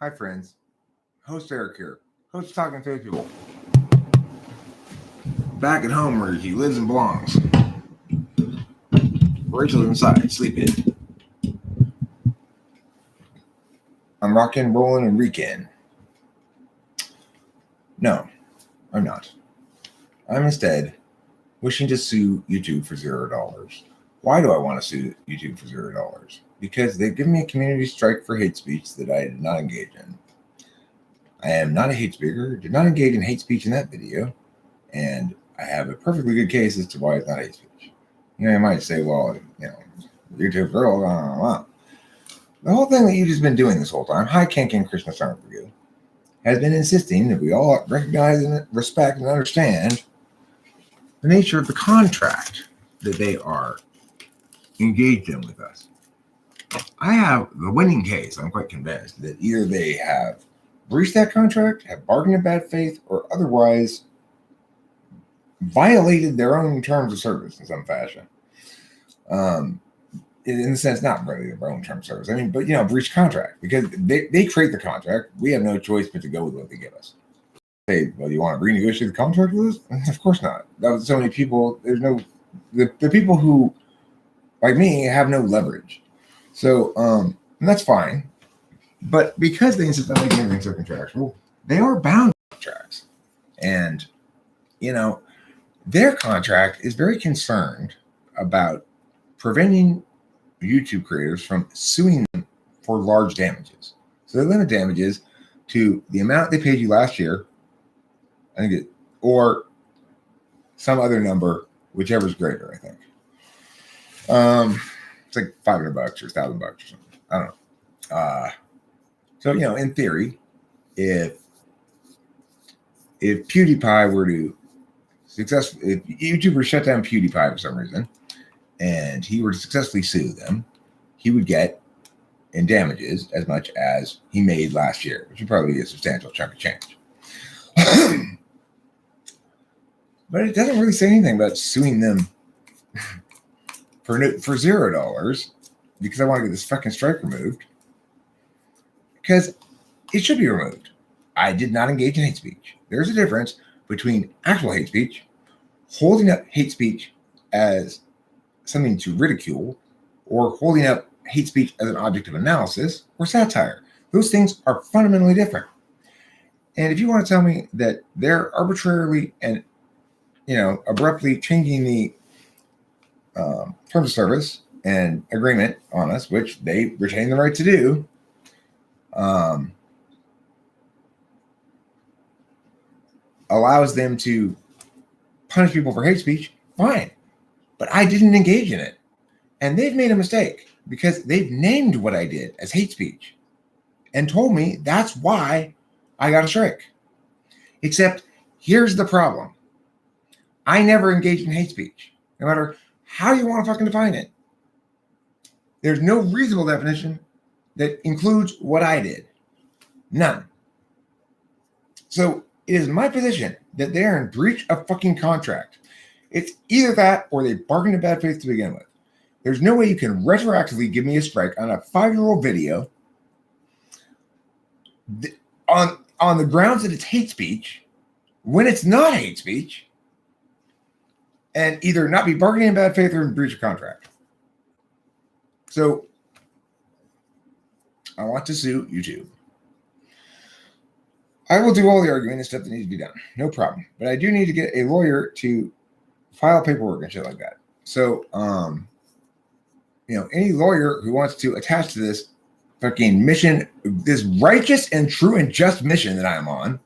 Hi, friends. Host Eric here. Host Talking to People. Back at home where he lives and belongs. Rachel's inside, sleeping. I'm rocking, rolling, and reeking. No, I'm not. I'm instead wishing to sue YouTube for $0. Why do I want to sue YouTube for $0? Because they've given me a community strike for hate speech that I did not engage in. I am not a hate speaker, did not engage in hate speech in that video, and I have a perfectly good case as to why it's not hate speech. You might say, well, YouTube girl, blah, blah, blah. The whole thing that you've just been doing this whole time, hi, Ken Krishna Sharma for you, has been insisting that we all recognize and respect and understand the nature of the contract that they are engaged in with us. I have the winning case. I'm quite convinced that either they have breached that contract, have bargained in bad faith, or otherwise violated their own terms of service in some fashion. In the sense, not really their own terms of service. I mean, but breach contract because they create the contract. We have no choice but to go with what they give us. Hey, well, you want to renegotiate the contract with us? Of course not. That was so many people. There's no the people who like me have no leverage. So and that's fine. But because they insist on making everything so contractual, they are bound to contracts. And their contract is very concerned about preventing YouTube creators from suing them for large damages. So they limit damages to the amount they paid you last year, or some other number, whichever is greater, I think. It's like $500 or $1,000 or something. I don't know. So in theory, if PewDiePie were to if YouTube were to shut down PewDiePie for some reason, and he were to successfully sue them, he would get in damages as much as he made last year, which would probably be a substantial chunk of change. But it doesn't really say anything about suing them for $0 because I want to get this fucking strike removed. Because it should be removed. I did not engage in hate speech. There's a difference between actual hate speech, holding up hate speech as something to ridicule, or holding up hate speech as an object of analysis, or satire. Those things are fundamentally different. And if you want to tell me that they're arbitrarily and abruptly changing the terms of service and agreement on us, which they retain the right to do, allows them to punish people for hate speech, fine. But I didn't engage in it. And they've made a mistake because they've named what I did as hate speech and told me that's why I got a strike. Except here's the problem. I never engaged in hate speech, no matter how you want to fucking define it. There's no reasonable definition that includes what I did. None. So it is my position that they are in breach of fucking contract. It's either that or they bargained in bad faith to begin with. There's no way you can retroactively give me a strike on a 5-year-old video on the grounds that it's hate speech when it's not hate speech, and either not be bargaining in bad faith or in breach of contract. So I want to sue YouTube. I will do all the arguing and stuff that needs to be done. No problem. But I do need to get a lawyer to file paperwork and shit like that. So, any lawyer who wants to attach to this fucking mission, this righteous and true and just mission that I'm on,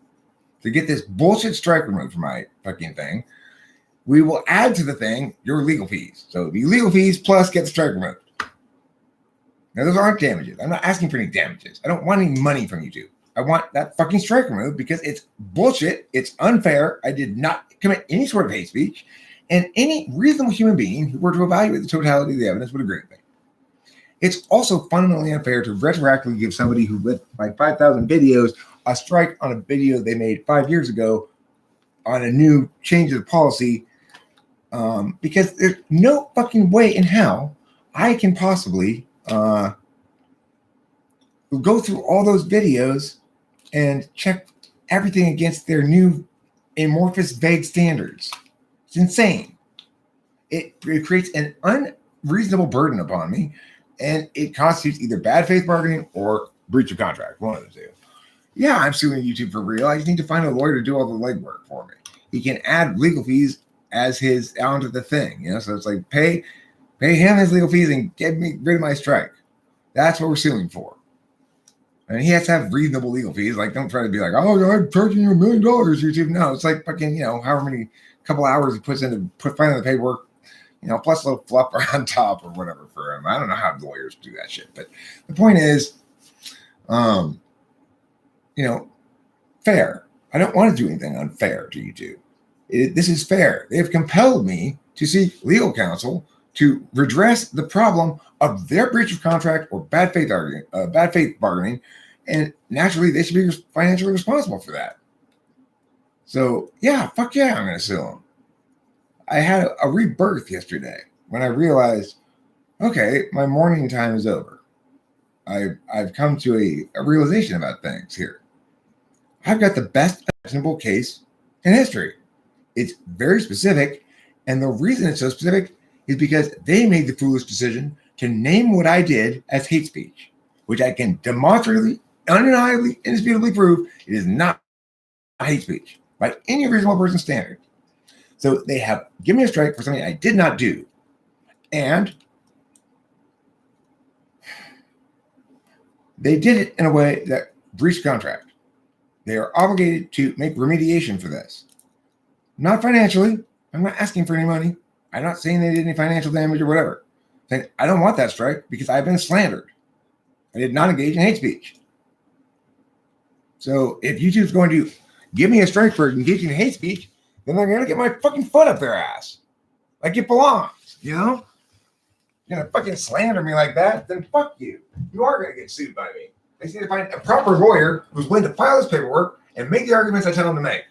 to get this bullshit strike removed from my fucking thing, we will add to the thing your legal fees. So it'll be legal fees plus get the strike removed. Now, those aren't damages. I'm not asking for any damages. I don't want any money from YouTube. I want that fucking strike removed because it's bullshit. It's unfair. I did not commit any sort of hate speech. And any reasonable human being who were to evaluate the totality of the evidence would agree with me. It's also fundamentally unfair to retroactively give somebody who lit like 5,000 videos a strike on a video they made 5 years ago on a new change of policy, because there's no fucking way in hell I can possibly go through all those videos and check everything against their new amorphous, vague standards. It's insane. It creates an unreasonable burden upon me, and it constitutes either bad faith bargaining or breach of contract, one of the two. Yeah, I'm suing YouTube for real. I just need to find a lawyer to do all the legwork for me. He can add legal fees as his onto the thing, so it's like pay him his legal fees and get me rid of my strike. That's what we're suing for. And he has to have reasonable legal fees. Like, don't try to be like, oh, I'm charging you $1 million, YouTube. No, it's like fucking, however many couple hours he puts into finding the paperwork, plus a little fluff on top or whatever for him. I don't know how lawyers do that shit. But the point is, fair. I don't want to do anything unfair to YouTube. This is fair. They have compelled me to seek legal counsel to redress the problem of their breach of contract or bad faith bargaining, and naturally they should be financially responsible for that. So yeah, fuck yeah, I'm going to sue them. I had a rebirth yesterday when I realized, okay, my mourning time is over. I've come to a realization about things here. I've got the best imaginable case in history. It's very specific, and the reason it's so specific is because they made the foolish decision to name what I did as hate speech, which I can demonstrably, undeniably, indisputably prove it is not hate speech by any reasonable person's standard. So they have given me a strike for something I did not do. And they did it in a way that breached contract. They are obligated to make remediation for this. Not financially. I'm not asking for any money. I'm not saying they did any financial damage or whatever. I'm saying I don't want that strike because I've been slandered. I did not engage in hate speech. So if YouTube's going to give me a strike for engaging in hate speech, then they're going to get my fucking foot up their ass. Like it belongs, You're going to fucking slander me like that, then fuck you. You are going to get sued by me. I just need to find a proper lawyer who's willing to file this paperwork and make the arguments I tell them to make.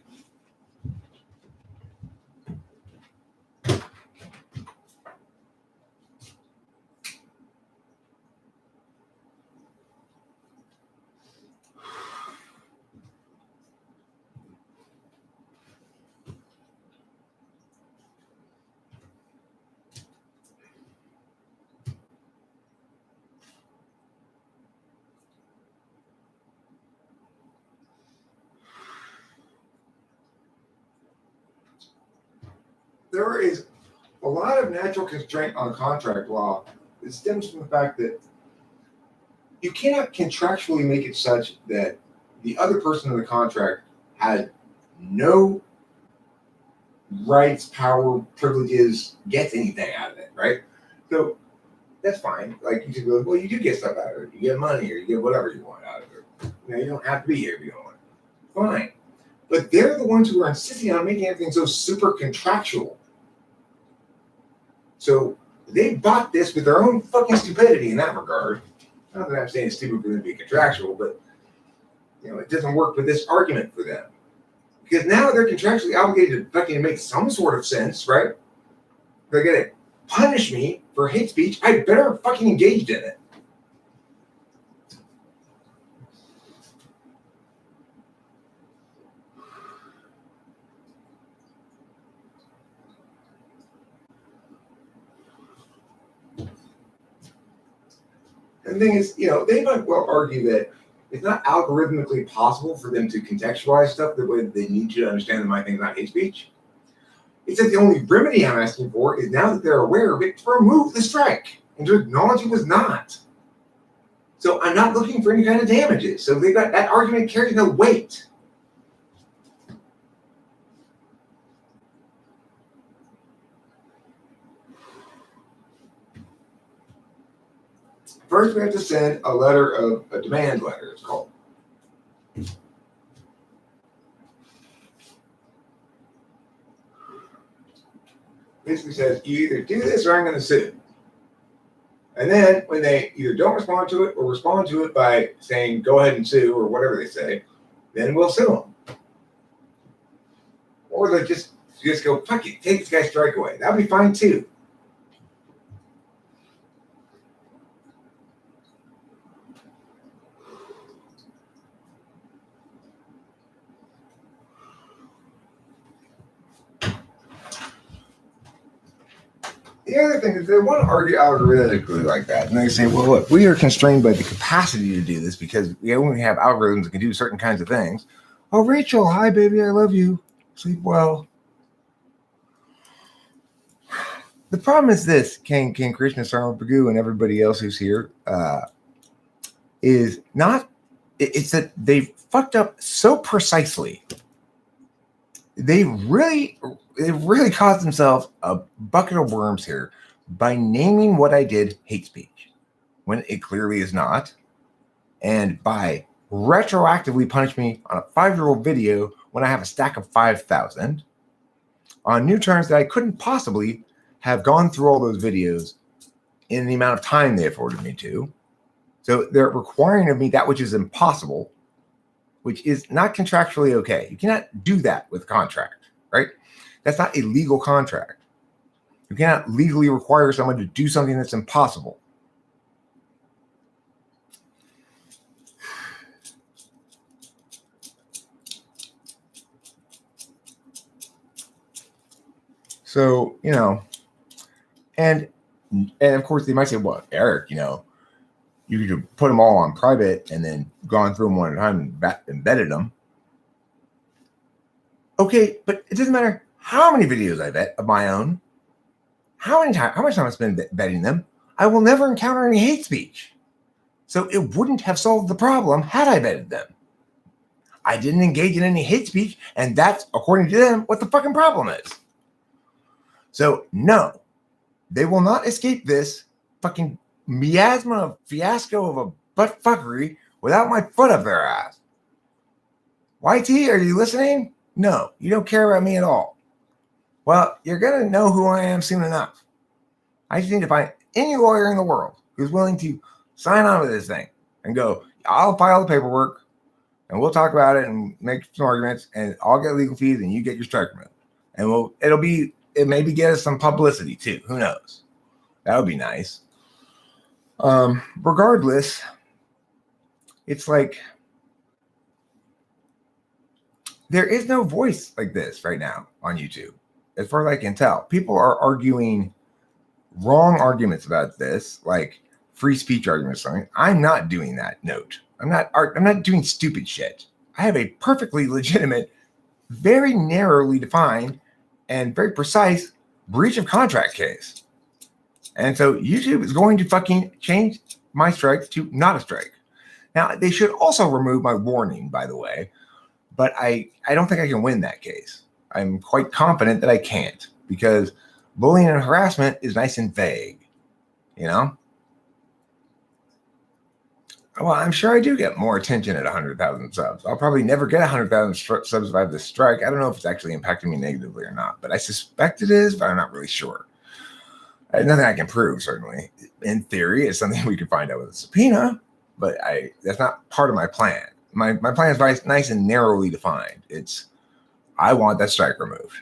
There is a lot of natural constraint on contract law. It stems from the fact that you cannot contractually make it such that the other person in the contract had no rights, power, privileges, gets anything out of it, right? So that's fine. Like you could go, well, you do get stuff out of it. You get money or you get whatever you want out of it. You don't have to be here if you don't want it. Fine. But they're the ones who are insisting on making everything so super contractual. So they bought this with their own fucking stupidity in that regard. Not that I'm saying it's stupid for them to be contractual, but it doesn't work with this argument for them. Because now they're contractually obligated to fucking make some sort of sense, right? They're gonna punish me for hate speech. I better have fucking engaged in it. And the thing is, they might well argue that it's not algorithmically possible for them to contextualize stuff the way that they need to understand that my thing's not hate speech. It's that the only remedy I'm asking for is now that they're aware of it to remove the strike and to acknowledge it was not. So I'm not looking for any kind of damages. So they got that argument carries no weight. First, we have to send a demand letter, it's called. Basically says, you either do this or I'm going to sue. And then when they either don't respond to it or respond to it by saying, go ahead and sue or whatever they say, then we'll sue them. Or they just go, fuck it, take this guy's strike away. That'll be fine too. The other thing is they want to argue algorithmically like that. And they say, well, look, we are constrained by the capacity to do this because we only have algorithms that can do certain kinds of things. Oh, Rachel, hi, baby, I love you. Sleep well. The problem is this, King Krishna Sarma Bagu and everybody else who's here, is not, it's that they've fucked up so precisely. They've really caused themselves a bucket of worms here by naming what I did hate speech when it clearly is not, and by retroactively punish me on a 5-year-old video when I have a stack of 5,000 on new terms that I couldn't possibly have gone through all those videos in the amount of time they afforded me to. So they're requiring of me that which is impossible, which is not contractually okay. You cannot do that with a contract, right? That's not a legal contract. You cannot legally require someone to do something that's impossible. So, and of course they might say, well, Eric, you could put them all on private and then gone through them one at a time and embedded them. Okay, but it doesn't matter how many videos I vet of my own, how much time I spend vetting them. I will never encounter any hate speech. So it wouldn't have solved the problem had I vetted them. I didn't engage in any hate speech, and that's, according to them, what the fucking problem is. So no, they will not escape this fucking miasma fiasco of a butt fuckery without my foot up their ass. YT, are you listening? No, you don't care about me at all. Well, you're going to know who I am soon enough. I just need to find any lawyer in the world who's willing to sign on to this thing and go, I'll file the paperwork and we'll talk about it and make some arguments and I'll get legal fees and you get your strike removed. And it maybe get us some publicity too. Who knows? That would be nice. Regardless, it's like there is no voice like this right now on YouTube. As far as I can tell, people are arguing wrong arguments about this, like free speech arguments. Something. I'm not doing that. Note, I'm not doing stupid shit. I have a perfectly legitimate, very narrowly defined, and very precise breach of contract case. And so YouTube is going to fucking change my strike to not a strike. Now, they should also remove my warning, by the way, but I don't think I can win that case. I'm quite confident that I can't because bullying and harassment is nice and vague, Well, I'm sure I do get more attention at 100,000 subs. I'll probably never get 100,000 subs if I have this strike. I don't know if it's actually impacting me negatively or not, but I suspect it is, but I'm not really sure. Nothing I can prove, certainly. In theory, it's something we can find out with a subpoena, but that's not part of my plan. My plan is very nice and narrowly defined. I want that strike removed.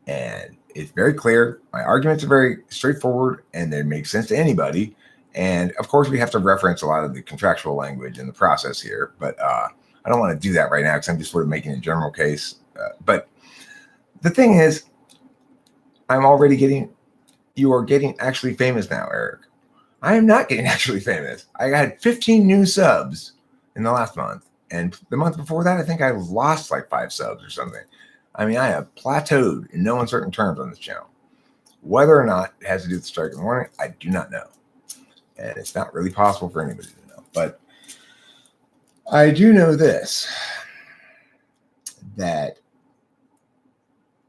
And it's very clear. My arguments are very straightforward and they make sense to anybody. And of course, we have to reference a lot of the contractual language in the process here, but I don't want to do that right now because I'm just sort of making a general case. But the thing is, you are getting actually famous now, Eric. I am not getting actually famous. I had 15 new subs in the last month. And the month before that, I think I lost like 5 subs or something. I mean, I have plateaued in no uncertain terms on this channel. Whether or not it has to do with the strike in the morning, I do not know. And it's not really possible for anybody to know. But I do know this, that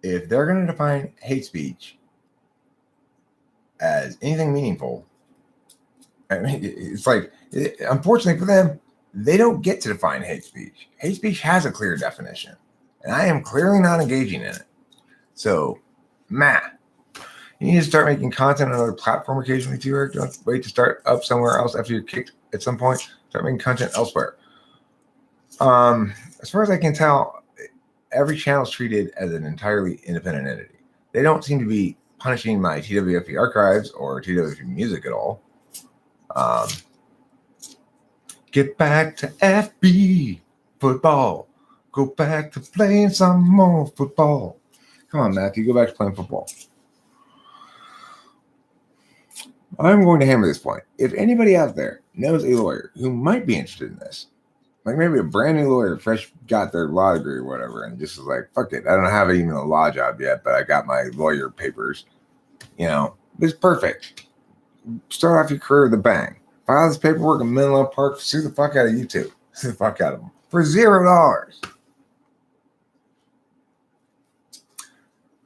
if they're going to define hate speech as anything meaningful, I mean, it's like, unfortunately for them, they don't get to define hate speech. Hate speech has a clear definition, and I am clearly not engaging in it. So, Matt, you need to start making content on another platform occasionally too, Eric. Don't wait to start up somewhere else after you're kicked at some point. Start making content elsewhere. As far as I can tell, every channel is treated as an entirely independent entity. They don't seem to be punishing my TWFE archives or TWFE music at all. Get back to FB football. Go back to playing some more football. Come on, Matthew. Go back to playing football. I'm going to hammer this point. If anybody out there knows a lawyer who might be interested in this, like maybe a brand new lawyer, fresh got their law degree or whatever, and just is like, fuck it, I don't have even a law job yet, but I got my lawyer papers. It's perfect. Start off your career with a bang. File this paperwork in Menlo Park, sue the fuck out of YouTube. Sue the fuck out of them for $0.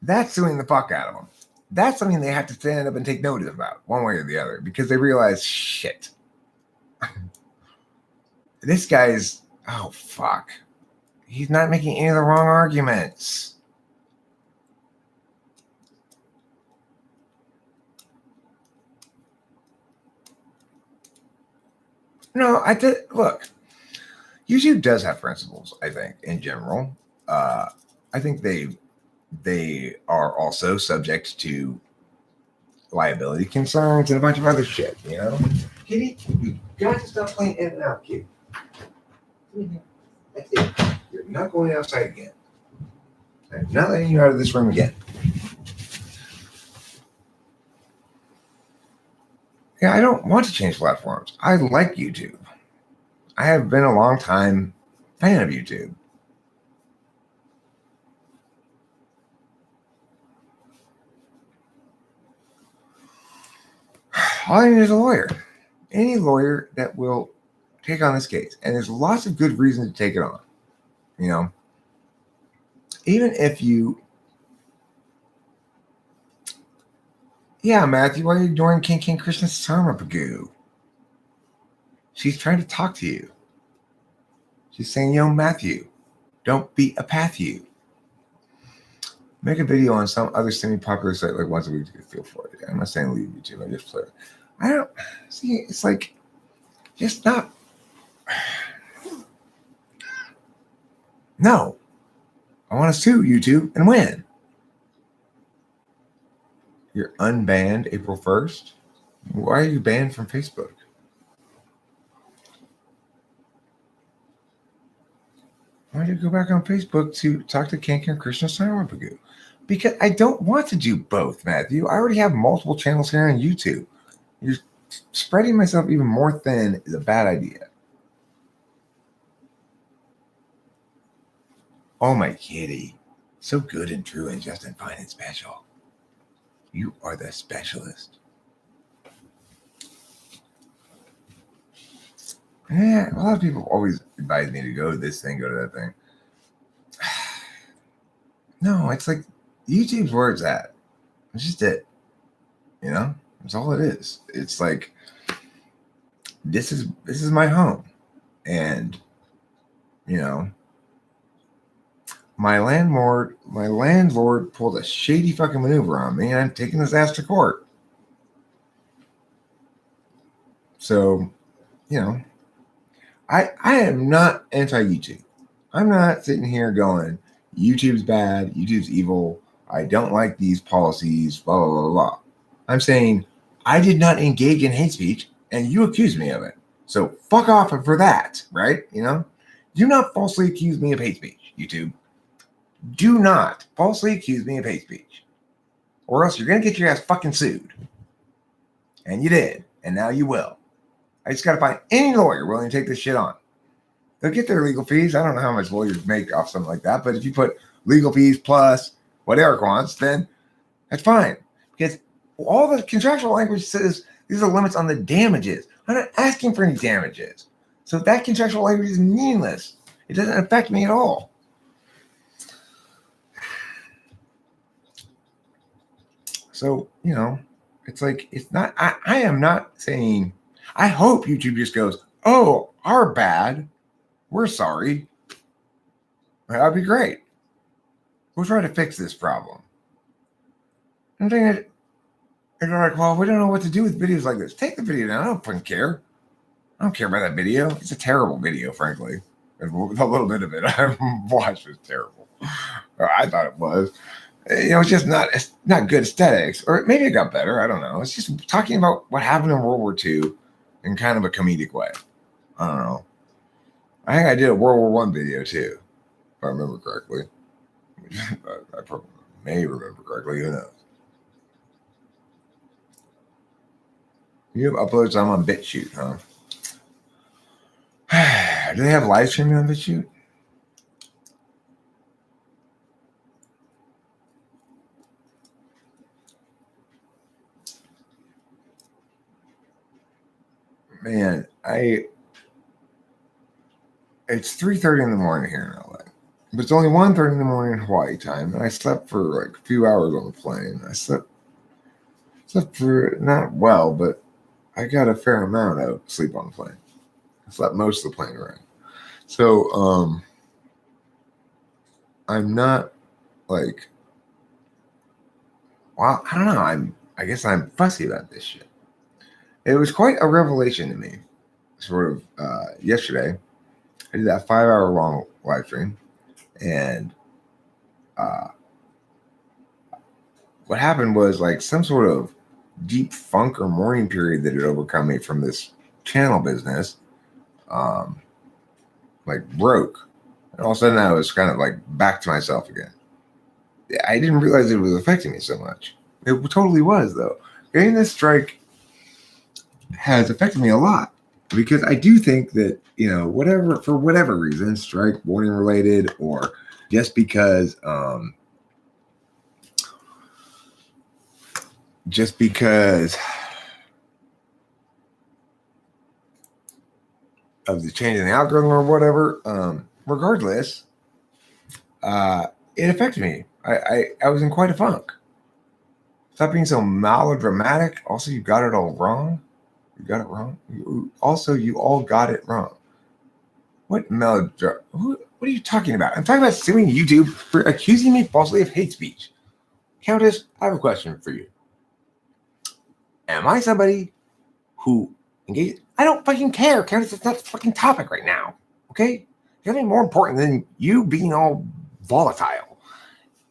That's suing the fuck out of them. That's something they have to stand up and take notice about, one way or the other, because they realize, shit, this guy's, oh fuck, he's not making any of the wrong arguments. No, look, YouTube does have principles, I think, in general. I think they are also subject to liability concerns and a bunch of other shit, Kitty, you got to stop playing in and out, Kitty. That's it. You're not going outside again. I'm not letting you out of this room again. Yeah, I don't want to change platforms. I like YouTube. I have been a long time fan of YouTube. All I need is a lawyer. Any lawyer that will take on this case. And there's lots of good reasons to take it on. Even if you... Yeah, Matthew, why are you ignoring King Krishna Sarmapagu? She's trying to talk to you. She's saying, Matthew, don't be a pathu. Make a video on some other semi-popular site like once a week to feel for it. I'm not saying leave YouTube. I just play it. I don't see. It's like just not. No, I want to sue YouTube and win. You're unbanned April 1st. Why are you banned from Facebook? Why did you go back on Facebook to talk to Kankan Krishna Sarmapagu? Because I don't want to do both, Matthew. I already have multiple channels here on YouTube. You're spreading myself even more thin is a bad idea. Oh, my kitty. So good and true and just and fine and special. You are the specialist. Yeah, a lot of people always advise me to go to this thing, go to that thing. No, it's like YouTube's where it's at. It's just it. That's all it is. It's like this is my home. And my landlord pulled a shady fucking maneuver on me, and I'm taking his ass to court. So, I am not anti-YouTube. I'm not sitting here going, YouTube's bad, YouTube's evil, I don't like these policies, blah, blah, blah, blah. I'm saying I did not engage in hate speech, and you accused me of it. So fuck off for that, right? Do not falsely accuse me of hate speech, YouTube. Do not falsely accuse me of hate speech, or else you're going to get your ass fucking sued. And you did, and now you will. I just got to find any lawyer willing to take this shit on. They'll get their legal fees. I don't know how much lawyers make off something like that, but if you put legal fees plus what Eric wants, then that's fine. Because all the contractual language says these are limits on the damages. I'm not asking for any damages. So that contractual language is meaningless. It doesn't affect me at all. So, it's like, it's not, I am not saying, I hope YouTube just goes, oh, our bad. We're sorry. That'd be great. We'll try to fix this problem. I'm thinking, they're like, well, we don't know what to do with videos like this. Take the video down. I don't fucking care. I don't care about that video. It's a terrible video, frankly. A little bit of it I watched was terrible. Or I thought it was. It's just not good aesthetics. Or maybe it got better. I don't know. It's just talking about what happened in World War II in kind of a comedic way. I don't know. I think I did a World War I video too, if I remember correctly. I may remember correctly. Who knows? You have uploads some on BitChute, huh? Do they have live streaming on BitChute? Man, it's 3:30 in the morning here in LA. But it's only 1:30 in the morning in Hawaii time, and I slept for like a few hours on the plane. I slept for not well, but I got a fair amount of sleep on the plane. I slept most of the plane ride. So I'm not like, well, I don't know. I guess I'm fussy about this shit. It was quite a revelation to me. Sort of yesterday, I did that 5-hour long live stream, and what happened was like some sort of deep funk or mourning period that had overcome me from this channel business, like broke, and all of a sudden I was kind of like back to myself again. I didn't realize it was affecting me so much. It totally was, though. Getting this strike has affected me a lot because I do think that, for whatever reason, strike, warning related, or just because of the change in the algorithm or whatever, regardless, it affected me. I was in quite a funk. Stop being so melodramatic. Also, you got it all wrong. You got it wrong. You all got it wrong. What melodrama? What are you talking about? I'm talking about suing YouTube for accusing me falsely of hate speech. Countess, I have a question for you. Am I somebody who engages? I don't fucking care, Countess. It's not a fucking topic right now. Okay? There's nothing more important than you being all volatile.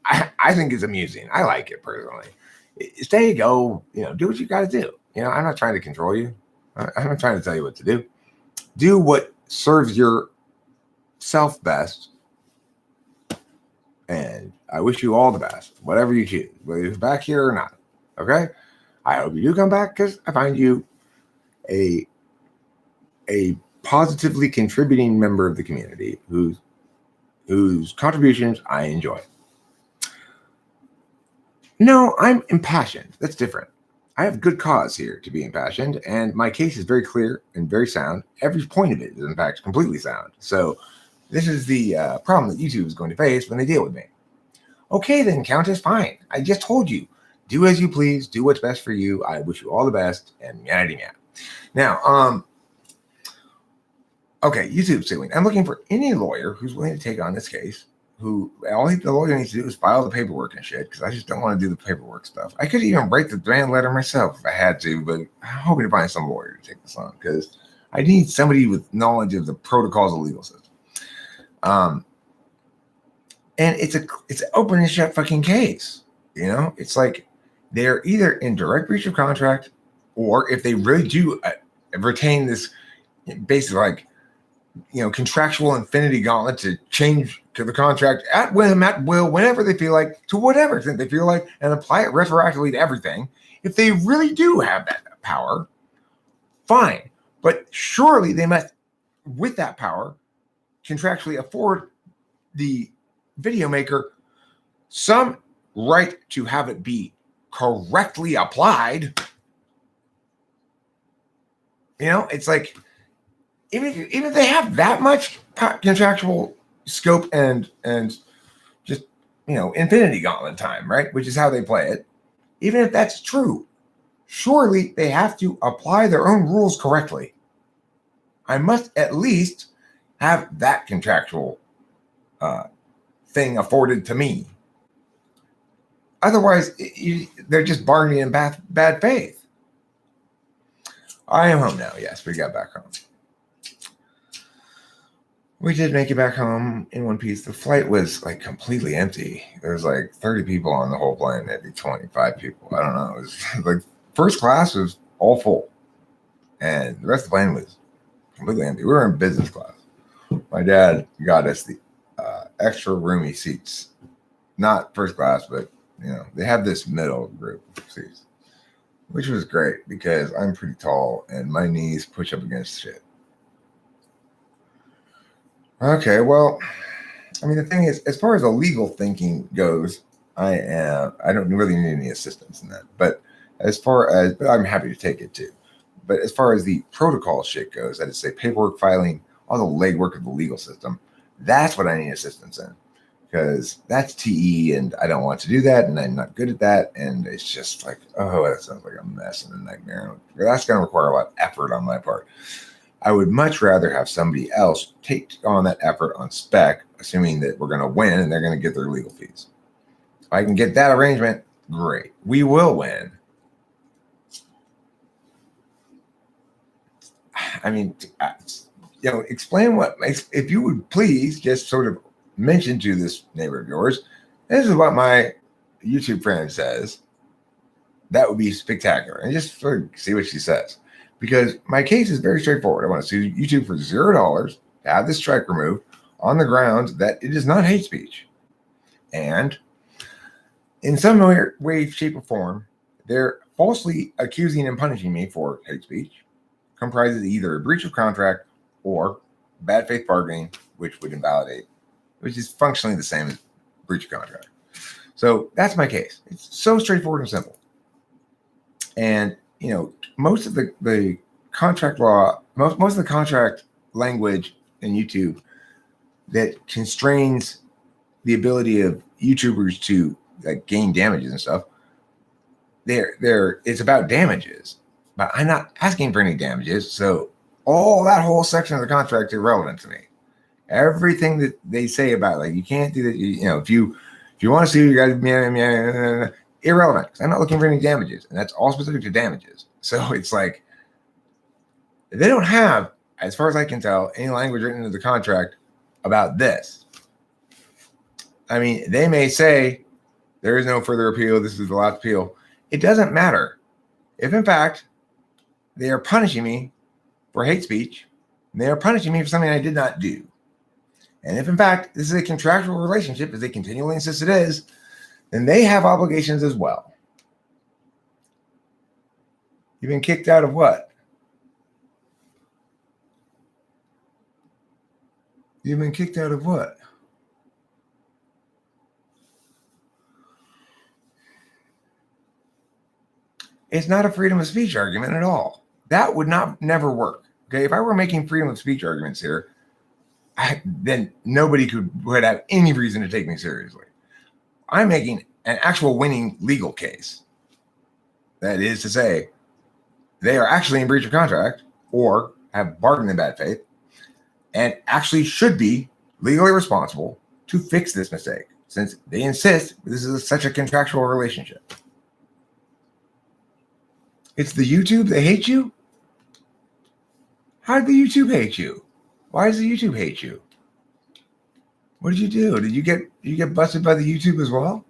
I think it's amusing. I like it personally. Stay, go, do what you got to do. I'm not trying to control you. I'm not trying to tell you what to do. Do what serves your self best. And I wish you all the best, whatever you choose, whether you're back here or not. Okay? I hope you do come back because I find you a positively contributing member of the community whose contributions I enjoy. No, I'm impassioned. That's different. I have good cause here to be impassioned, and my case is very clear and very sound. Every point of it is, in fact, completely sound. So this is the problem that YouTube is going to face when they deal with me. Okay, then, Countess, fine. I just told you. Do as you please. Do what's best for you. I wish you all the best. And yanity man. Now, okay, YouTube suing. I'm looking for any lawyer who's willing to take on this case. The lawyer needs to do is file the paperwork and shit, because I just don't want to do the paperwork stuff. I could even write the demand letter myself if I had to, but I'm hoping to find some lawyer to take this on, because I need somebody with knowledge of the protocols of the legal system. And it's an open and shut fucking case. It's like they're either in direct breach of contract, or if they really do retain this basically like, contractual infinity gauntlet to change to the contract at whim, at will, whenever they feel like, to whatever extent they feel like, and apply it retroactively to everything. If they really do have that power, fine. But surely they must, with that power, contractually afford the video maker some right to have it be correctly applied. It's like, even if they have that much contractual scope and just infinity gauntlet time, right, which is how they play it, even if that's true, surely they have to apply their own rules correctly. I must at least have that contractual thing afforded to me. Otherwise, they're just bargaining in bad faith. I am home now. Yes, we got back home. We did make it back home in one piece. The flight was like completely empty. There was like 30 people on the whole plane, maybe 25 people. I don't know. It was like first class was all full, and the rest of the plane was completely empty. We were in business class. My dad got us the extra roomy seats, not first class, but they have this middle group of seats. which was great because I'm pretty tall and my knees push up against shit. Okay, well, I mean, the thing is, as far as the legal thinking goes, I don't really need any assistance in that. But but I'm happy to take it too. But as far as the protocol shit goes, that is, say, paperwork filing, all the legwork of the legal system, that's what I need assistance in, because that's TE, and I don't want to do that, and I'm not good at that, and it's just like, oh, that sounds like a mess and a nightmare. That's going to require a lot of effort on my part. I would much rather have somebody else take on that effort on spec, assuming that we're going to win and they're going to get their legal fees. If I can get that arrangement, great. We will win. I mean, explain what, if you would please just sort of mention to this neighbor of yours, this is what my YouTube friend says. That would be spectacular. And just sort of see what she says. Because my case is very straightforward. I want to sue YouTube for $0 to have this strike removed on the grounds that it is not hate speech. And in some way, shape, or form, they're falsely accusing and punishing me for hate speech, comprises either a breach of contract or bad faith bargaining, which would invalidate, which is functionally the same as breach of contract. So that's my case. It's so straightforward and simple. And most of the contract law, most of the contract language in YouTube that constrains the ability of YouTubers to gain damages and stuff, it's about damages. But I'm not asking for any damages, so all that whole section of the contract is irrelevant to me. Everything that they say about you can't do that. If you want to sue, you got to irrelevant. I'm not looking for any damages, and that's all specific to damages. So it's like they don't have, as far as I can tell, any language written into the contract about this. I mean, they may say there is no further appeal. This is the last appeal. It doesn't matter. If in fact they are punishing me for hate speech, they are punishing me for something I did not do. And if in fact this is a contractual relationship, as they continually insist it is, then they have obligations as well. You've been kicked out of what? You've been kicked out of what? It's not a freedom of speech argument at all. That would never work. Okay, if I were making freedom of speech arguments here, then nobody would have any reason to take me seriously. I'm making an actual winning legal case. That is to say, they are actually in breach of contract or have bargained in bad faith and actually should be legally responsible to fix this mistake, since they insist this is such a contractual relationship. It's the YouTube that hate you? How did the YouTube hate you? Why does the YouTube hate you? What did you do? Did you get busted by the YouTube as well?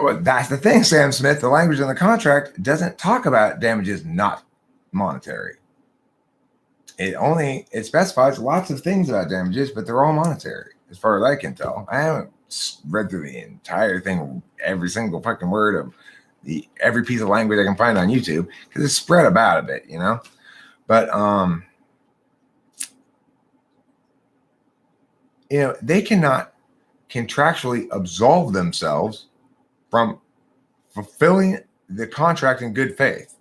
Well, that's the thing, Sam Smith. The language in the contract doesn't talk about damages not monetary. It specifies lots of things about damages, but they're all monetary, as far as I can tell. I haven't read through the entire thing, every single fucking word of every piece of language I can find on YouTube, because it's spread about a bit, But they cannot contractually absolve themselves from fulfilling the contract in good faith,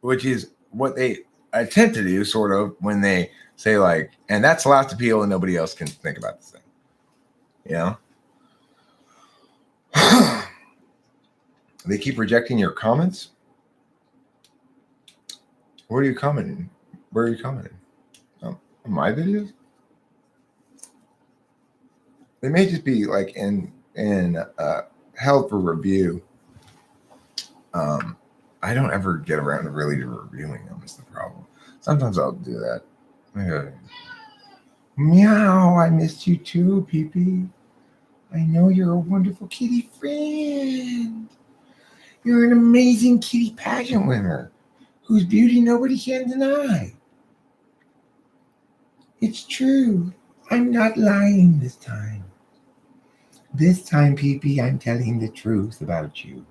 which is what they attempt to do, sort of, when they say and that's the last appeal and nobody else can think about this thing. They keep rejecting your comments. Where are you commenting? On my videos? They may just be in held for review. I don't ever get around to really reviewing them. Is the problem? Sometimes I'll do that. Meow! I missed you too, Pee-Pee. I know you're a wonderful kitty friend. You're an amazing kitty pageant winner whose beauty nobody can deny. It's true. I'm not lying this time. This time, Pee-Pee, I'm telling the truth about you.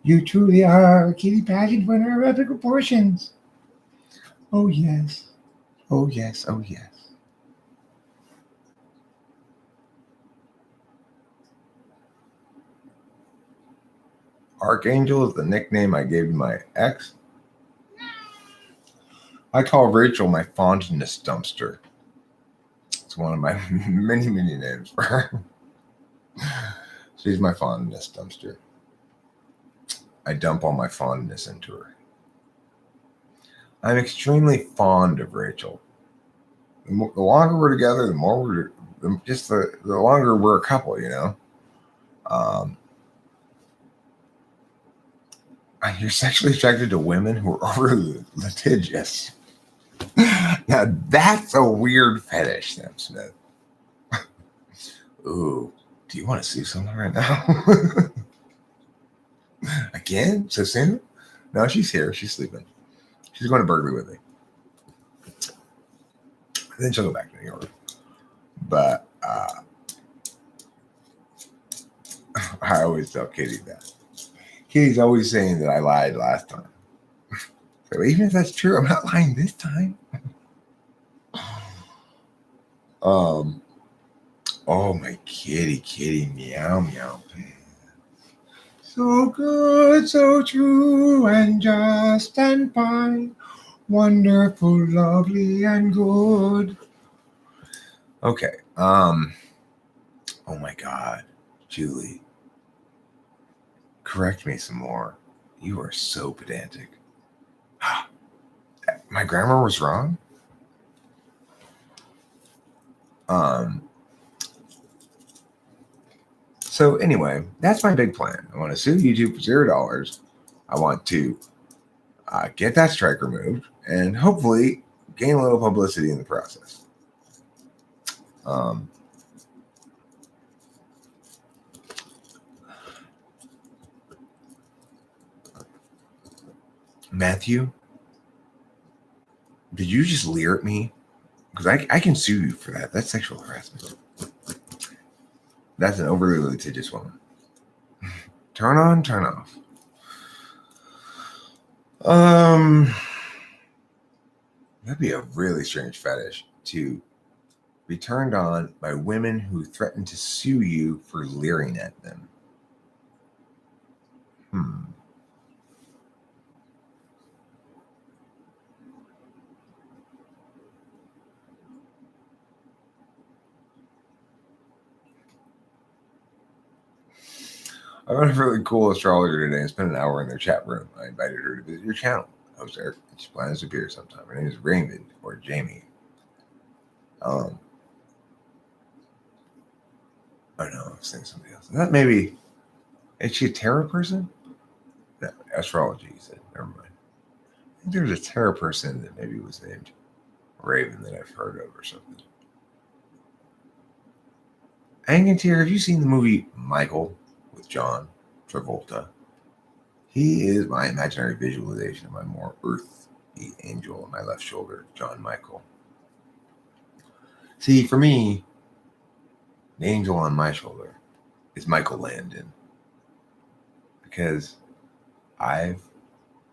You truly are a kitty pageant winner of epic proportions. Oh, yes. Oh, yes. Oh, yes. Archangel is the nickname I gave to my ex. I call Rachel my fondness dumpster. It's one of my many, many names for her. She's my fondness dumpster. I dump all my fondness into her. I'm extremely fond of Rachel. The longer we're together, the more the longer we're a couple, you know. You're sexually attracted to women who are overly litigious. Now that's a weird fetish, Sam Smith. Ooh, do you want to sue someone right now? Again? So soon? No, she's here. She's sleeping. She's going to Berkeley with me. Then she'll go back to New York. But I always tell Katie that. Katie's always saying that I lied last time. So even if that's true, I'm not lying this time. Oh, my kitty, meow, meow. So good, so true, and just and fine. Wonderful, lovely, and good. Okay. Oh my God, Julie. Correct me some more. You are so pedantic. My grammar was wrong? So anyway, that's my big plan. I want to sue YouTube for $0. I want to get that strike removed and hopefully gain a little publicity in the process. Matthew, did you just leer at me? Because I can sue you for that. That's sexual harassment. That's an overly litigious woman. Turn on, turn off. That'd be a really strange fetish to be turned on by women who threaten to sue you for leering at them. I met a really cool astrologer today and spent an hour in their chat room. I invited her to visit your channel. I was there. She plans to appear sometime. Her name is Raymond or Jamie. I don't know. I was thinking somebody else. That maybe. Is she a tarot person? No, astrology, you said. Never mind. I think there's a tarot person that maybe was named Raven that I've heard of or something. Angantier, have you seen the movie Michael with John Travolta? He is my imaginary visualization of my more earthy angel on my left shoulder, John Michael. See, for me, the angel on my shoulder is Michael Landon. Because I've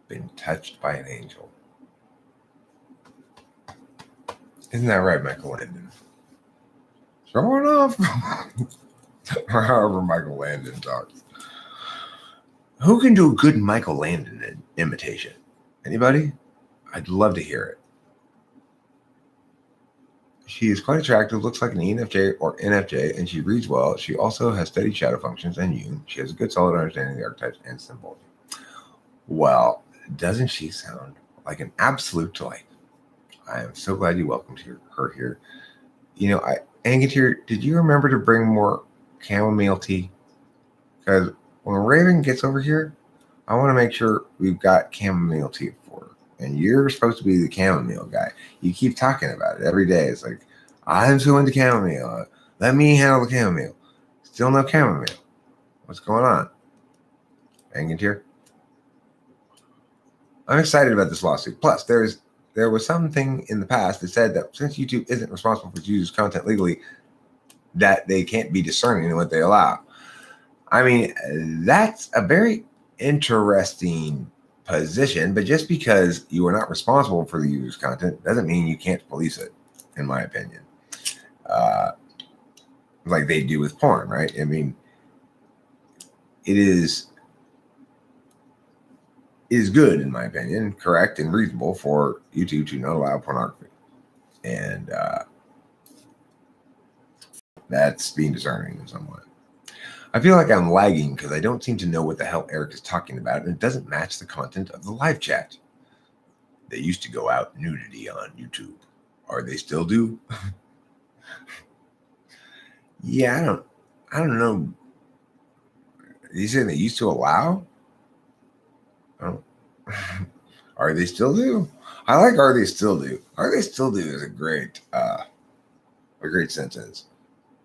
been touched by an angel. Isn't that right, Michael Landon? Showing off. Or however Michael Landon talks. Who can do a good Michael Landon imitation? Anybody? I'd love to hear it. She is quite attractive, looks like an ENFJ or NFJ, and she reads well. She also has studied shadow functions and Jung. She has a good, solid understanding of the archetypes and symbology. Well, doesn't she sound like an absolute delight? I am so glad you welcomed her here. You know, Angantier, did you remember to bring more chamomile tea? Because when Raven gets over here, I want to make sure we've got chamomile tea for her. And you're supposed to be the chamomile guy. You keep talking about it every day. It's like, I'm so into chamomile. Let me handle the chamomile. Still no chamomile. What's going on? Angantier? I'm excited about this lawsuit. Plus, there was something in the past that said that since YouTube isn't responsible for users' content legally, that they can't be discerning in what they allow. I mean, that's a very interesting position, but just because you are not responsible for the user's content doesn't mean you can't police it, in my opinion. Like they do with porn, right? I mean, it is good, in my opinion, correct and reasonable for YouTube to not allow pornography. And that's being discerning in some way. I feel like I'm lagging because I don't seem to know what the hell Eric is talking about, and it doesn't match the content of the live chat. They used to go out nudity on YouTube. Or they still do? Yeah, I don't know. You saying they used to allow? Are they still do? I like are they still do. Are they still do is a great sentence.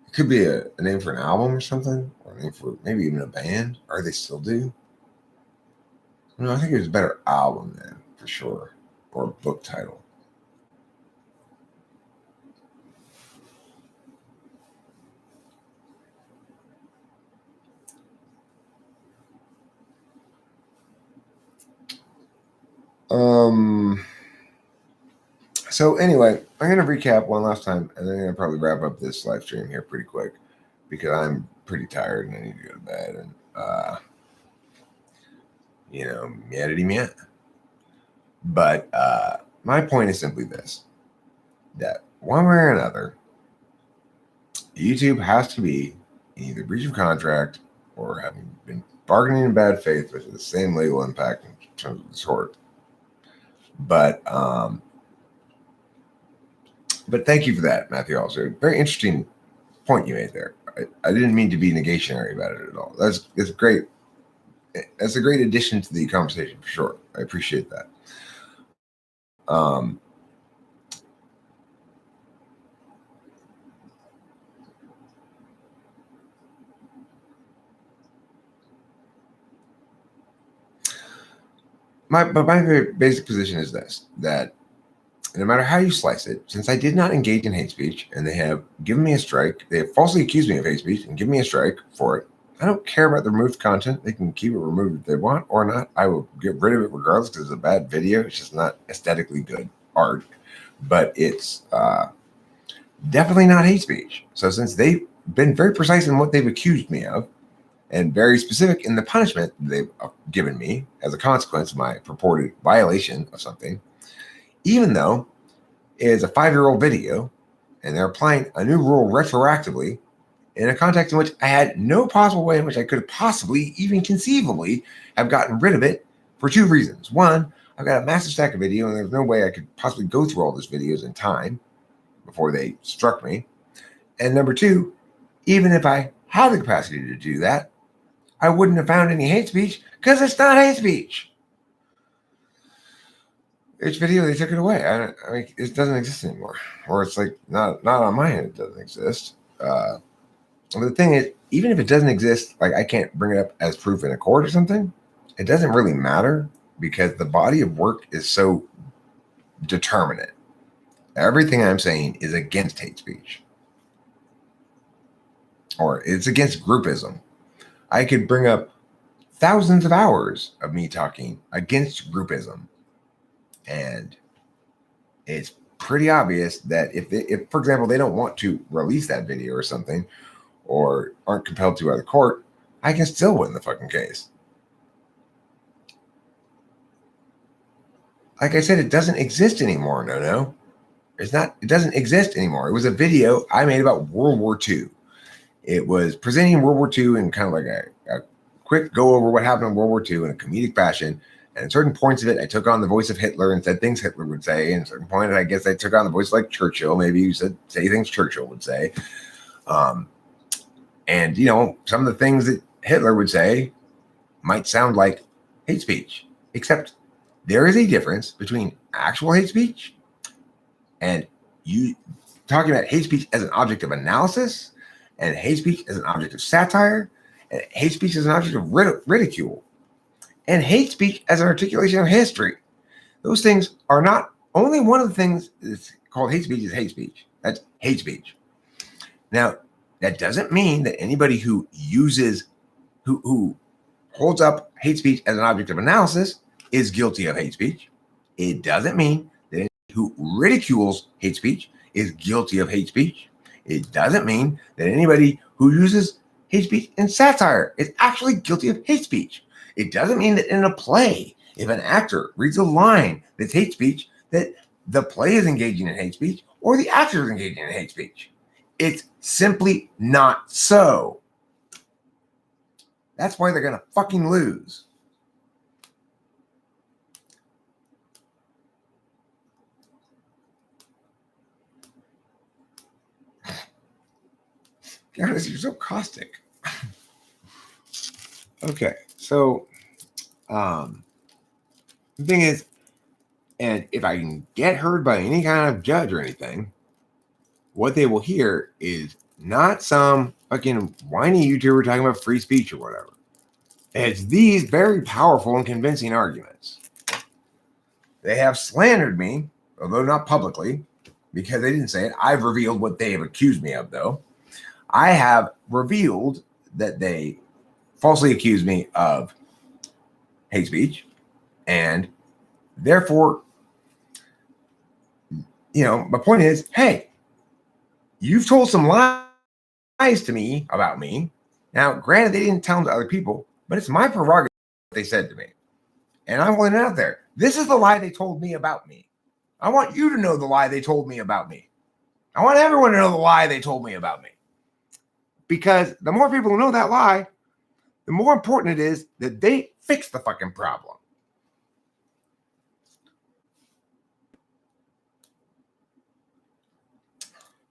It could be a name for an album or something, or a name for maybe even a band. Are they still do? No, I think it was a better album then, for sure, or a book title. So anyway, I'm going to recap one last time, and then I'm going to probably wrap up this live stream here pretty quick because I'm pretty tired and I need to go to bed. And meh. But my point is simply this: that one way or another, YouTube has to be in either breach of contract or having been bargaining in bad faith, which is the same legal impact in terms of the sort. But thank you for that, Matthew. Also, very interesting point you made there. I didn't mean to be negationary about it at all. It's great. That's a great addition to the conversation for sure. I appreciate that. My very basic position is this: that no matter how you slice it, since I did not engage in hate speech and they have given me a strike, they have falsely accused me of hate speech and given me a strike for it. I don't care about the removed content. They can keep it removed if they want or not. I will get rid of it regardless because it's a bad video. It's just not aesthetically good art. But it's definitely not hate speech. So since they've been very precise in what they've accused me of and very specific in the punishment they've given me as a consequence of my purported violation of something, even though it is a 5-year-old video and they're applying a new rule retroactively in a context in which I had no possible way in which I could possibly, even conceivably, have gotten rid of it for 2 reasons. One, I've got a massive stack of video and there's no way I could possibly go through all those videos in time before they struck me. And number 2, even if I had the capacity to do that, I wouldn't have found any hate speech because it's not hate speech. Each video they took it away. I mean, it doesn't exist anymore, or it's like not on my end. It doesn't exist. But the thing is, even if it doesn't exist, like I can't bring it up as proof in a court or something. It doesn't really matter because the body of work is so determinate. Everything I'm saying is against hate speech, or it's against groupism. I could bring up thousands of hours of me talking against groupism. And it's pretty obvious that if, for example, they don't want to release that video or something, or aren't compelled to by the court, I can still win the fucking case. Like I said, it doesn't exist anymore. No. It doesn't exist anymore. It was a video I made about World War II. It was presenting World War II in kind of like a quick go over what happened in World War II in a comedic fashion. And at certain points of it, I took on the voice of Hitler and said things Hitler would say. And at certain point, I guess I took on the voice like Churchill. Maybe you say things Churchill would say. And, some of the things that Hitler would say might sound like hate speech. Except there is a difference between actual hate speech and you talking about hate speech as an object of analysis and hate speech as an object of satire and hate speech as an object of ridicule. And hate speech as an articulation of history. Those things are not only one of the things that's called hate speech is hate speech. That's hate speech. Now, that doesn't mean that anybody who holds up hate speech as an object of analysis is guilty of hate speech. It doesn't mean that anyone who ridicules hate speech is guilty of hate speech. It doesn't mean that anybody who uses hate speech in satire is actually guilty of hate speech. It doesn't mean that in a play, if an actor reads a line that's hate speech, that the play is engaging in hate speech or the actor is engaging in hate speech. It's simply not so. That's why they're going to fucking lose. Goodness, you're so caustic. Okay, so the thing is, and if I can get heard by any kind of judge or anything, what they will hear is not some fucking whiny YouTuber talking about free speech or whatever. It's these very powerful and convincing arguments. They have slandered me, although not publicly, because they didn't say it. I've revealed what they have accused me of, though. I have revealed that they falsely accused me of hate speech, and therefore, my point is, hey, you've told some lies to me about me. Now, granted, they didn't tell them to other people, but it's my prerogative what they said to me. And I'm holding it out there. This is the lie they told me about me. I want you to know the lie they told me about me. I want everyone to know the lie they told me about me. Because the more people who know that lie, the more important it is that they fix the fucking problem.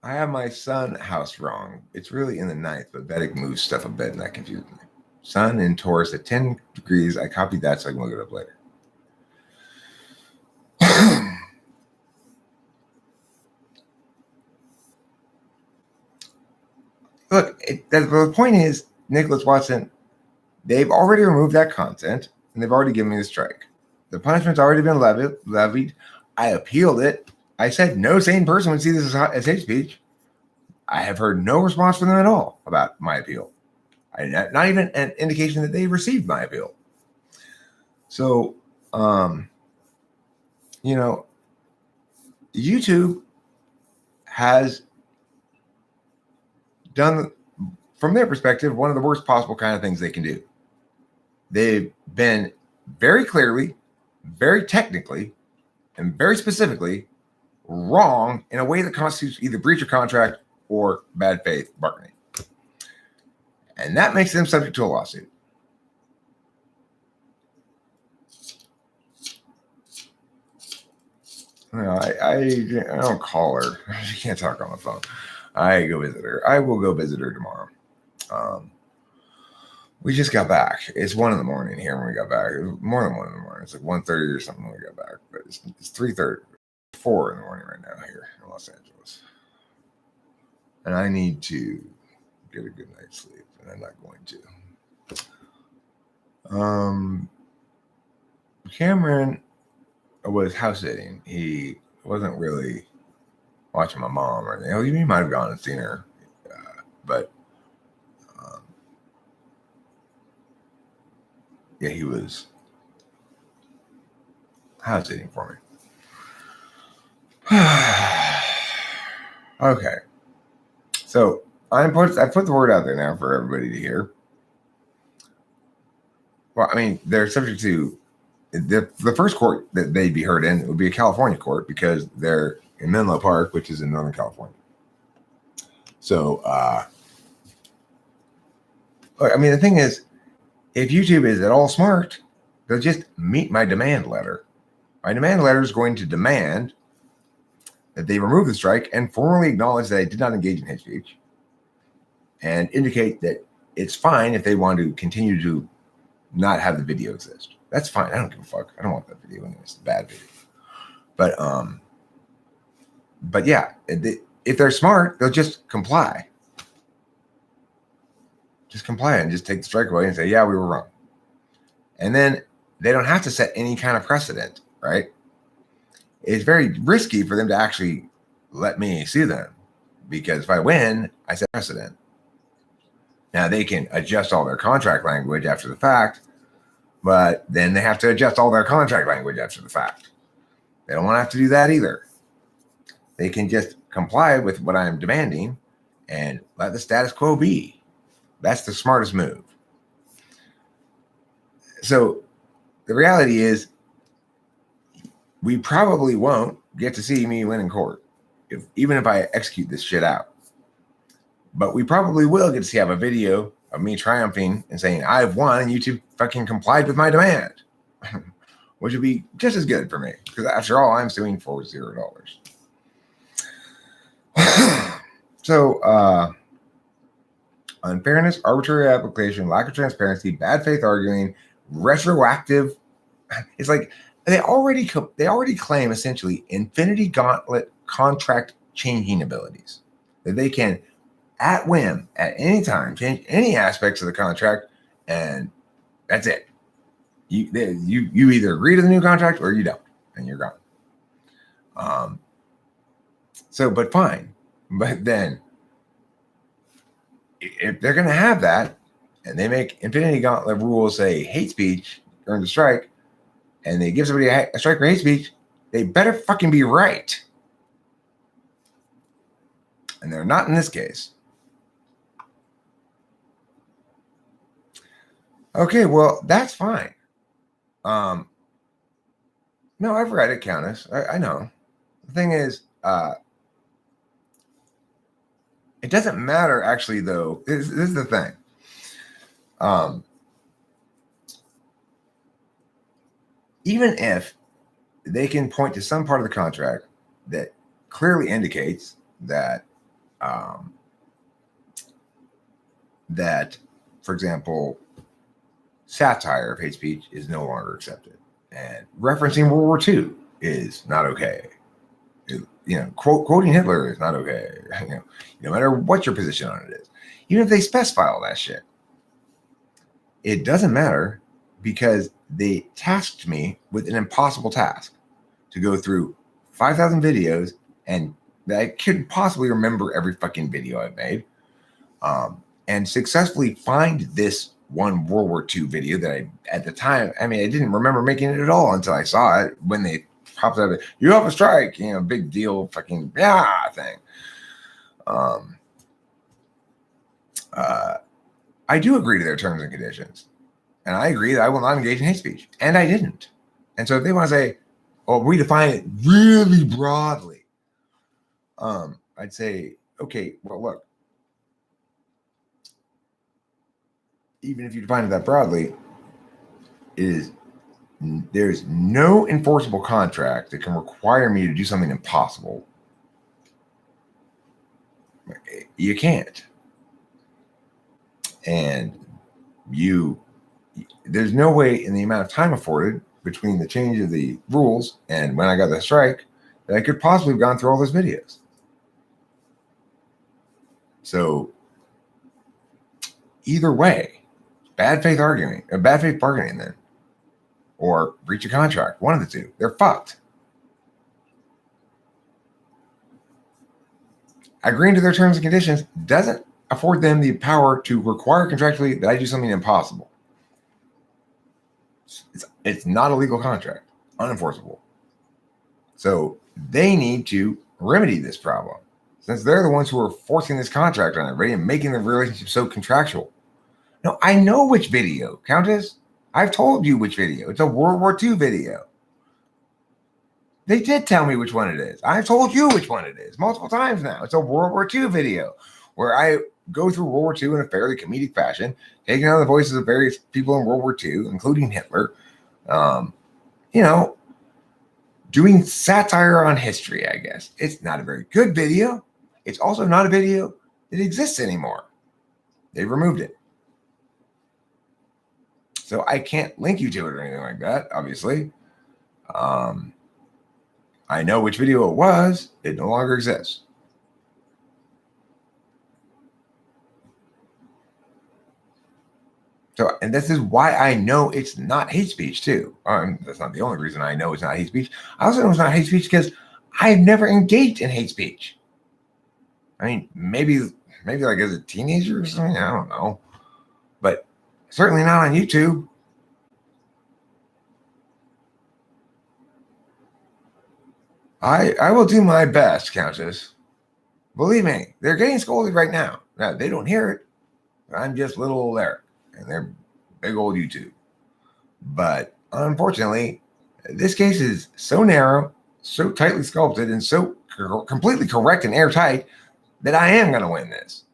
I have my sun house wrong. It's really in the ninth, but Vedic moves stuff a bit and that confused me. Sun in Taurus at 10 degrees. I copied that so I can look it up later. Look, the point is, Nicholas Watson, they've already removed that content and they've already given me the strike. The punishment's already been levied. I appealed it. I said no sane person would see this as hate speech. I have heard no response from them at all about my appeal. Not even an indication that they received my appeal. So, YouTube has done, from their perspective, one of the worst possible kind of things they can do. They've been very clearly, very technically, and very specifically wrong in a way that constitutes either breach of contract or bad faith bargaining. And that makes them subject to a lawsuit. I don't call her. She can't talk on the phone. I go visit her. I will go visit her tomorrow. We just got back. It's 1 a.m. here when we got back. It was more than 1 a.m. It's like 1:30 or something when we got back. But it's 3:30, 4 a.m. right now here in Los Angeles. And I need to get a good night's sleep, and I'm not going to. Cameron was house sitting. He wasn't really watching my mom or anything. He might have gone and seen her, but yeah, he was house sitting for me. Okay, so I put the word out there now for everybody to hear. Well, I mean, they're subject to the first court that they'd be heard in would be a California court because they're in Menlo Park, which is in Northern California. So, I mean, the thing is, if YouTube is at all smart, they'll just meet my demand letter. My demand letter is going to demand that they remove the strike and formally acknowledge that I did not engage in hate speech and indicate that it's fine if they want to continue to not have the video exist. That's fine. I don't give a fuck. I don't want that video anyway. It's a bad video. But yeah, if they're smart, they'll just comply. Just comply and just take the strike away and say, yeah, we were wrong. And then they don't have to set any kind of precedent, right? It's very risky for them to actually let me sue them because if I win, I set precedent. Now they can adjust all their contract language after the fact, But then they have to adjust all their contract language after the fact. They don't want to have to do that either. They can just comply with what I'm demanding and let the status quo be. That's the smartest move. So the reality is, we probably won't get to see me win in court, even if I execute this shit out. But we probably will get to see have a video of me triumphing and saying, I've won and YouTube fucking complied with my demand, which would be just as good for me. Because after all, I'm suing for $0. So, unfairness, arbitrary application, lack of transparency, bad faith arguing, retroactive. It's like they already claim essentially Infinity Gauntlet contract changing abilities that they can, at whim, at any time, change any aspects of the contract, and that's it. You either agree to the new contract or you don't, and you're gone. So, but fine. But then, if they're going to have that, and they make Infinity Gauntlet rules say hate speech earns a strike, and they give somebody a strike for hate speech, they better fucking be right. And they're not in this case. Okay, well, that's fine. No, I've read it, Countess. I know. The thing is, it doesn't matter, actually, though. This is the thing. Even if they can point to some part of the contract that clearly indicates that, for example, satire of hate speech is no longer accepted, and referencing World War II is not okay. Quoting Hitler is not okay. No matter what your position on it is, even if they specify all that shit, it doesn't matter, because they tasked me with an impossible task to go through 5,000 videos, and I couldn't possibly remember every fucking video I've made, and successfully find this one World War II video that at the time, I didn't remember making it at all until I saw it when they popped up. You have a strike, big deal, fucking thing. I do agree to their terms and conditions, and I agree that I will not engage in hate speech, and I didn't. And so if they want to say, "Oh, we define it really broadly," I'd say, okay, well, look. Even if you define it that broadly, there's no enforceable contract that can require me to do something impossible. You can't. And there's no way in the amount of time afforded between the change of the rules and when I got the strike that I could possibly have gone through all those videos. So either way, bad faith bargaining then, or breach of contract, one of the two, they're fucked. Agreeing to their terms and conditions doesn't afford them the power to require contractually that I do something impossible. It's not a legal contract, unenforceable. So they need to remedy this problem, since they're the ones who are forcing this contract on everybody and making the relationship so contractual. No, I know which video, Countess. I've told you which video. It's a World War II video. They did tell me which one it is. I've told you which one it is multiple times now. It's a World War II video where I go through World War II in a fairly comedic fashion, taking out the voices of various people in World War II, including Hitler, doing satire on history, I guess. It's not a very good video. It's also not a video that exists anymore. They removed it. So I can't link you to it or anything like that, obviously. I know which video it was. It no longer exists. So, and this is why I know it's not hate speech, too. That's not the only reason I know it's not hate speech. I also know it's not hate speech because I've never engaged in hate speech. Maybe like as a teenager or something. I don't know. But certainly not on YouTube. I will do my best, Countess. Believe me, they're getting scolded right now. Now, they don't hear it. I'm just little old Eric, and they're big old YouTube. But unfortunately, this case is so narrow, so tightly sculpted, and so completely correct and airtight that I am going to win this.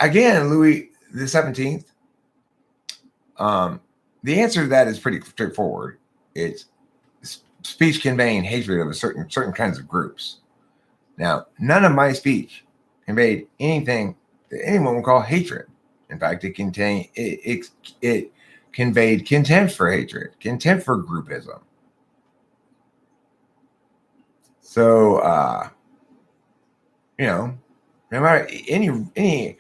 Again, Louis the 17th. The answer to that is pretty straightforward. It's speech conveying hatred of certain kinds of groups. Now, none of my speech conveyed anything that anyone would call hatred. In fact, it conveyed contempt for hatred, contempt for groupism. So, no matter any,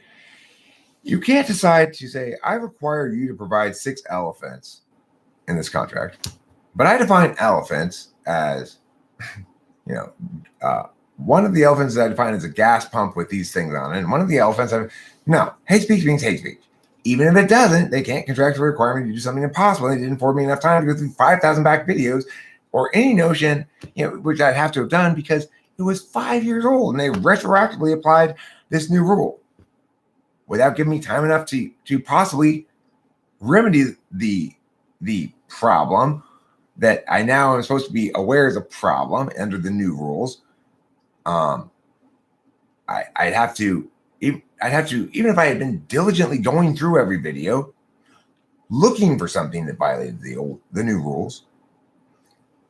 you can't decide to say, I require you to provide 6 elephants in this contract, but I define elephants as, one of the elephants that I define as a gas pump with these things on it, and one of the elephants, hate speech means hate speech. Even if it doesn't, they can't contractually require me to do something impossible. They didn't afford me enough time to go through 5,000 back videos or any notion, which I'd have to have done because it was 5 years old and they retroactively applied this new rule without giving me time enough to possibly remedy the problem that I now am supposed to be aware is a problem under the new rules. I'd have to, even if I had been diligently going through every video, looking for something that violated the new rules,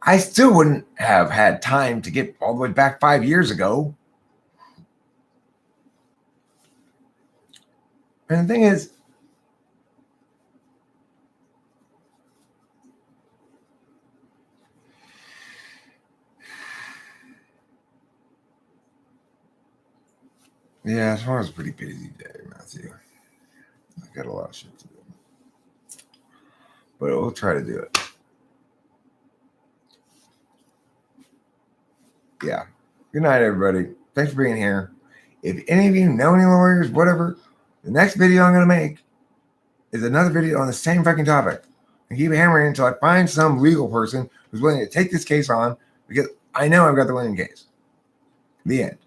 I still wouldn't have had time to get all the way back 5 years ago. And the thing is, yeah, tomorrow's a pretty busy day, Matthew. I got a lot of shit to do. But we'll try to do it. Yeah. Good night, everybody. Thanks for being here. If any of you know any lawyers, whatever, the next video I'm going to make is another video on the same fucking topic. And keep hammering until I find some legal person who's willing to take this case on because I know I've got the winning case. The end.